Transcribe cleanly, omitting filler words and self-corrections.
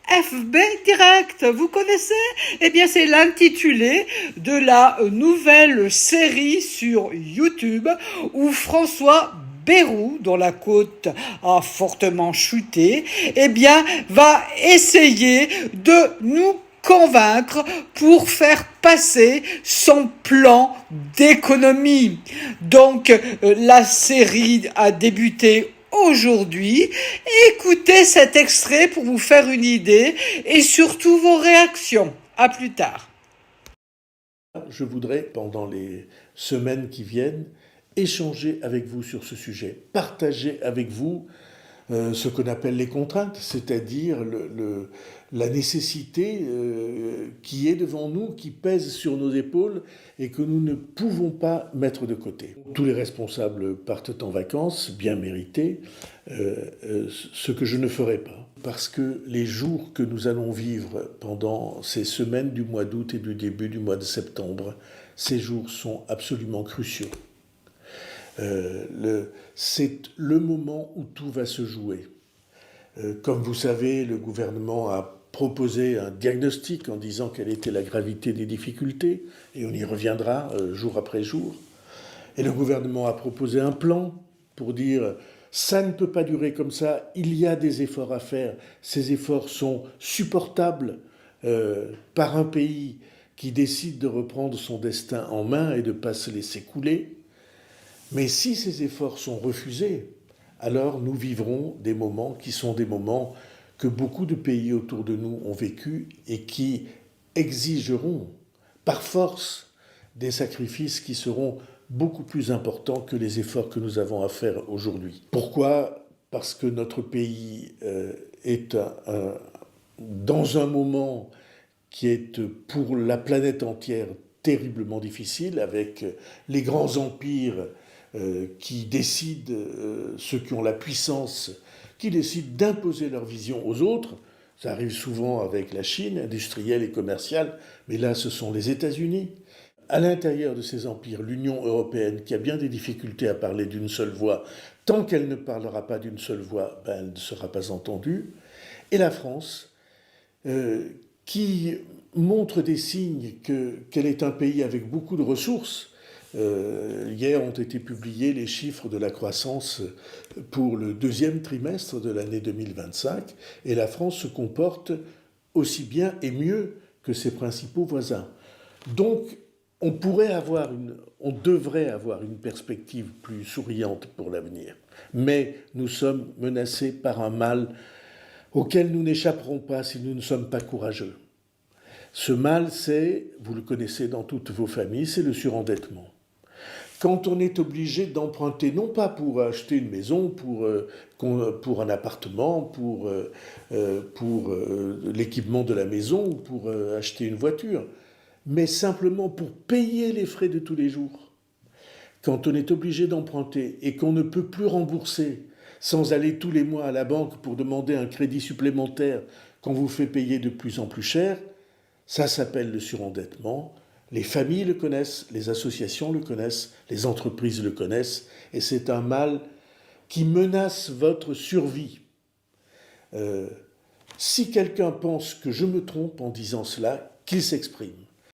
FB Direct, vous connaissez? Eh bien, c'est l'intitulé de la nouvelle série sur YouTube où François Bayrou, dont la côte a fortement chuté, eh bien, va essayer de nous convaincre pour faire passer son plan d'économie. Donc, la série a débuté aujourd'hui. Écoutez cet extrait pour vous faire une idée et surtout vos réactions. À plus tard. Je voudrais, pendant les semaines qui viennent, échanger avec vous sur ce sujet, partager avec vous ce qu'on appelle les contraintes, c'est-à-dire la nécessité qui est devant nous, qui pèse sur nos épaules et que nous ne pouvons pas mettre de côté. Tous les responsables partent en vacances, bien méritées, ce que je ne ferai pas. Parce que les jours que nous allons vivre pendant ces semaines du mois d'août et du début du mois de septembre, ces jours sont absolument cruciaux. C'est le moment où tout va se jouer. Comme vous savez, le gouvernement a proposé un diagnostic en disant quelle était la gravité des difficultés, et on y reviendra jour après jour. Et le gouvernement a proposé un plan pour dire ça ne peut pas durer comme ça, il y a des efforts à faire, ces efforts sont supportables par un pays qui décide de reprendre son destin en main et de ne pas se laisser couler. Mais si ces efforts sont refusés, alors nous vivrons des moments qui sont des moments que beaucoup de pays autour de nous ont vécu et qui exigeront par force des sacrifices qui seront beaucoup plus importants que les efforts que nous avons à faire aujourd'hui. Pourquoi ? Parce que notre pays est dans un moment qui est pour la planète entière terriblement difficile, avec les grands empires qui décident, ceux qui ont la puissance, qui décident d'imposer leur vision aux autres. Ça arrive souvent avec la Chine, industrielle et commerciale, mais là, ce sont les États-Unis. À l'intérieur de ces empires, l'Union européenne, qui a bien des difficultés à parler d'une seule voix, tant qu'elle ne parlera pas d'une seule voix, elle ne sera pas entendue. Et la France, qui montre des signes qu'elle est un pays avec beaucoup de ressources. Hier ont été publiés les chiffres de la croissance pour le deuxième trimestre de l'année 2025, et la France se comporte aussi bien et mieux que ses principaux voisins. Donc, on devrait avoir une perspective plus souriante pour l'avenir. Mais nous sommes menacés par un mal auquel nous n'échapperons pas si nous ne sommes pas courageux. Ce mal, vous le connaissez dans toutes vos familles, c'est le surendettement. Quand on est obligé d'emprunter, non pas pour acheter une maison, pour un appartement, pour l'équipement de la maison, ou pour acheter une voiture, mais simplement pour payer les frais de tous les jours. Quand on est obligé d'emprunter et qu'on ne peut plus rembourser sans aller tous les mois à la banque pour demander un crédit supplémentaire qu'on vous fait payer de plus en plus cher, ça s'appelle le surendettement. Les familles le connaissent, les associations le connaissent, les entreprises le connaissent, et c'est un mal qui menace votre survie. Si quelqu'un pense que je me trompe en disant cela, qu'il s'exprime.